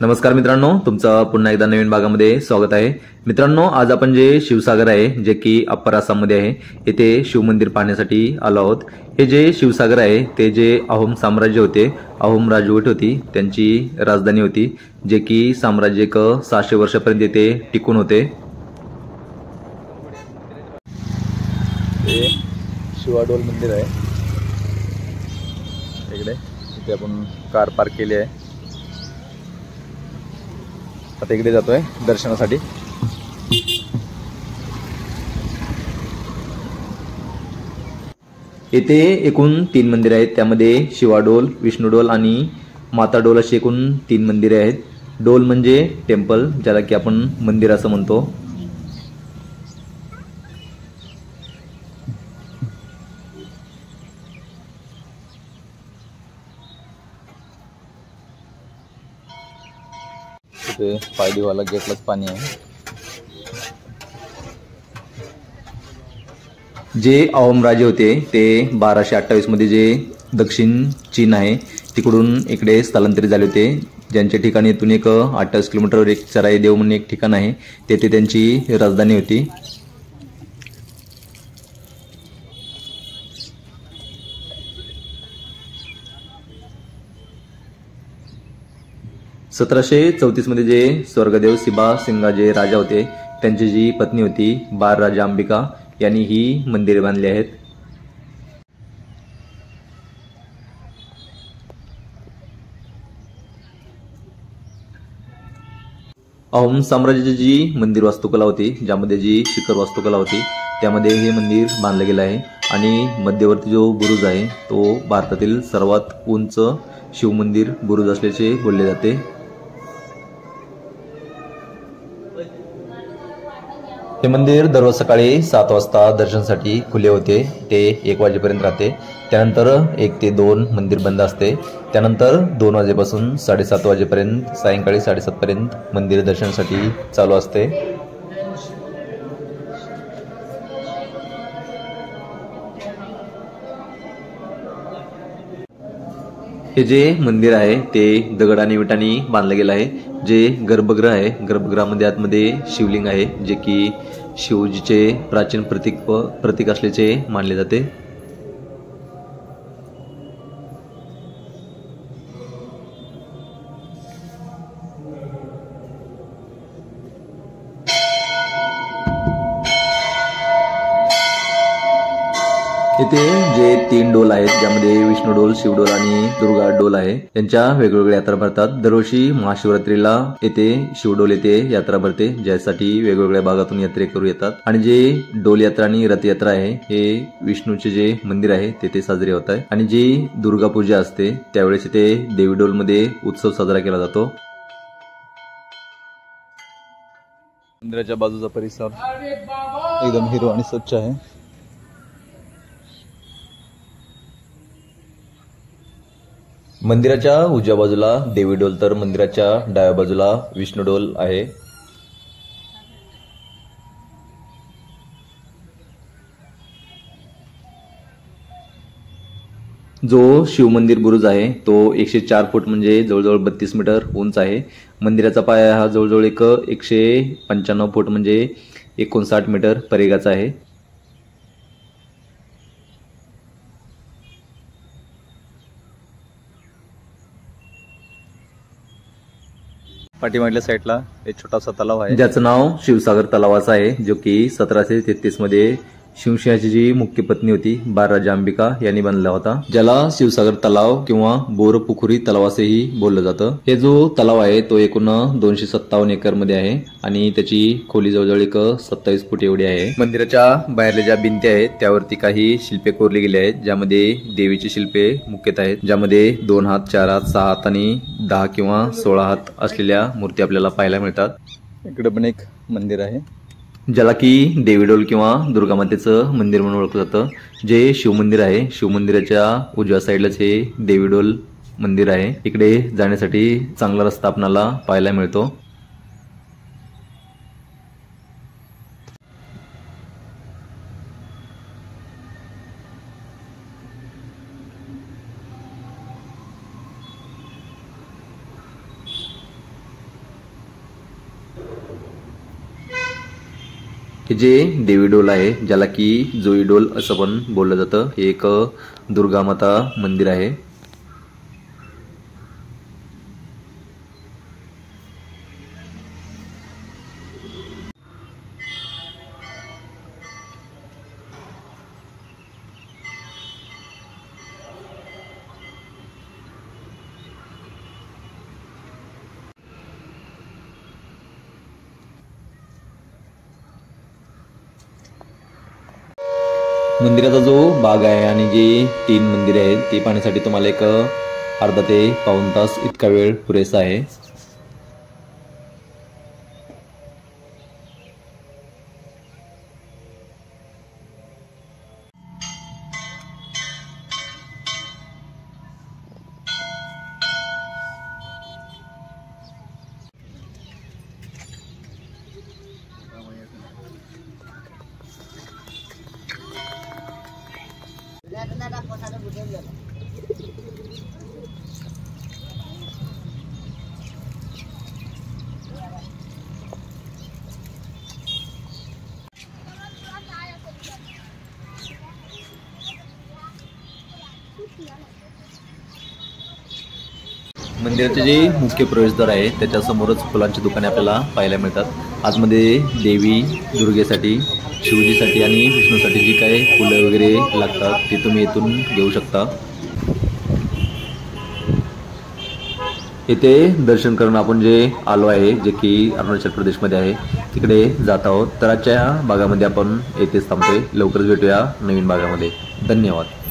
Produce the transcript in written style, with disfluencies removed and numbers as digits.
नमस्कार मित्रांनो, तुमचं पुन्हा एकदा नवीन भागामध्ये स्वागत आहे। मित्रांनो, आज आपण जे शिवसागर आहे जे की अप्पर आसाममध्ये आहे, येथे शिवमंदिर पाहण्यासाठी आलो आहोत। हे जे शिवसागर आहे ते जे अहोम साम्राज्य होते, अहोम राजवट होती, त्यांची राजधानी होती, जे की साम्राज्य एक 600 वर्षापर्यंत येथे टिकून होते। हे शिवाडोल मंदिर आहे, इथे आपण कार पार्क केली आहे। आता इकडे जातोय दर्शनासाठी। येथे एकूण 3 मंदिरे आहेत, त्यामध्ये शिवाडोल, विष्णुडोल आणि माताडोल अशी एकूण 3 मंदिरे आहेत। डोल म्हणजे टेम्पल, ज्याला की आपण मंदिर असं म्हणतो। इथे पायरीवाला गेटलाच पाणी आहे। जे अहोम राजे होते ते 1228 मध्ये जे दक्षिण चीन आहे तिकडून इकडे स्थलांतरित झाले होते, ज्यांच्या ठिकाणी इथून एक 28 किलोमीटरवर एक चराई देव म्हणून एक ठिकाण आहे, तेथे त्यांची राजधानी होती। सतराशे 34 मध्ये जे स्वर्गदेव सिबा सिंगा जे राजा होते त्यांची जी पत्नी होती बार राजा अंबिका यांनी ही मंदिरे बांधली आहेत। अहोम साम्राज्याची जी मंदिर वास्तुकला होती, ज्यामध्ये जी शिखर वास्तुकला होती, त्यामध्ये हे मंदिर बांधले गेले आहे। आणि मध्यवर्ती जो बुरुज आहे तो भारतातील सर्वात उंच शिवमंदिर बुरुज असल्याचे बोलले जाते। हे मंदिर दररोज सकाळी 7 वाजता दर्शनासाठी खुले होते, ते 1 वाजेपर्यंत राहते। त्यानंतर 1 ते 2 मंदिर बंद असते। त्यानंतर 2 वाजेपासून 7:30 वाजेपर्यंत, सायंकाळी 7:30 पर्यंत मंदिर दर्शनासाठी चालू असते। हे जे मंदिर आहे ते दगड आणि विटांनी बांधले गेले आहे। जे गर्भगृह आहे, गर्भगृहामध्ये आतमध्ये शिवलिंग आहे, जे की शिवजीचे प्राचीन प्रतीक असल्याचे मानले जाते। इथे जे 3 डोल आहेत, ज्यामध्ये विष्णू डोल, शिवडोल आणि दुर्गा डोल आहे, त्यांच्या वेगवेगळ्या यात्रा भरतात। दरवर्षी महाशिवरात्रीला येथे शिवडोल येथे यात्रा भरते, ज्यासाठी वेगवेगळ्या भागातून यात्रेकरू येतात। आणि जे डोल यात्रा आणि रथयात्रा आहे हे विष्णूचे जे मंदिर आहे तेथे साजरे होत आहे। आणि जी दुर्गा पूजा असते त्यावेळेस इथे देवी डोल मध्ये उत्सव साजरा केला जातो। मंदिराच्या बाजूचा परिसर एकदम हिरवा आणि स्वच्छ आहे। मंदिराच्या उजव्या बाजूला देवी डोल तर मंदिराच्या डाव्या बाजूला विष्णू डोल आहे। जो शिवमंदिर बुरुज आहे तो 104 फूट म्हणजे जवळजवळ 32 मीटर उंच आहे। मंदिराचा पाया हा जवळजवळ 195 फूट म्हणजे 59 मीटर परेगाचा आहे। पाठीमागल्या साईडला एक छोटासा तलाव आहे, ज्याचं नाव शिवसागर तलाव असं आहे, जो की 1733 मध्ये शिवसिंहाची जी मुख्य पत्नी होती बार राजा अंबिका यांनी बांधला होता, ज्याला शिवसागर तलाव किंवा बोरपुखुरी तलाव असेही बोललं जातं। हे जो तलाव आहे तो एकूण 257 एकर मध्ये आहे आणि त्याची खोली जवळजवळ 27 फूट एवढी आहे। मंदिराच्या बाहेरल्या ज्या भिंती आहेत त्यावरती काही शिल्पे कोरली गेली आहेत, ज्यामध्ये देवीची शिल्पे मुख्यतः आहेत, ज्यामध्ये 2 हात, 4 हात, 6 हात आणि 10 किंवा 16 हात असलेल्या मूर्ती आपल्याला पाहायला मिळतात। इकडे पण एक मंदिर आहे, ज्याला की देवी डोल किंवा दुर्गा मातेचं मंदिर म्हणून ओळखलं जातं। जे शिवमंदिर आहे, शिवमंदिराच्या उजव्या साईडलाच हे देवी डोल मंदिर आहे। इकडे जाण्यासाठी चांगला रस्ता आपल्याला पाहायला मिळतो। हे जे देवी डोल आहे, ज्याला की जोई डोल असं पण बोललं जातं, हे एक दुर्गा माता मंदिर आहे. मंदिराचा जो भाग आहे आणि जी 3 मंदिरे आहेत ती पाहण्यासाठी तुम्हाला एक अर्धा ते पाऊण तास इतका वेळ पुरेसा आहे. मंदिराचे जे मुख्य प्रवेशद्वार आहे त्याच्या समोरच फुलांची दुकाने आपल्याला पाहायला मिळतात. आतमध्ये देवी दुर्गेसाठी, शिवजीसाठी आणि विष्णूसाठी जी काही फुलं वगैरे लागतात ती तुम्ही इथून घेऊ शकता. इथे दर्शन करून आपण जे आलो आहे, जे की अरुणाचल प्रदेशमध्ये आहे, तिकडे जात आहोत. तर आजच्या भागामध्ये आपण येथेच थांबतोय. लवकरच भेटूया नवीन भागामध्ये. धन्यवाद.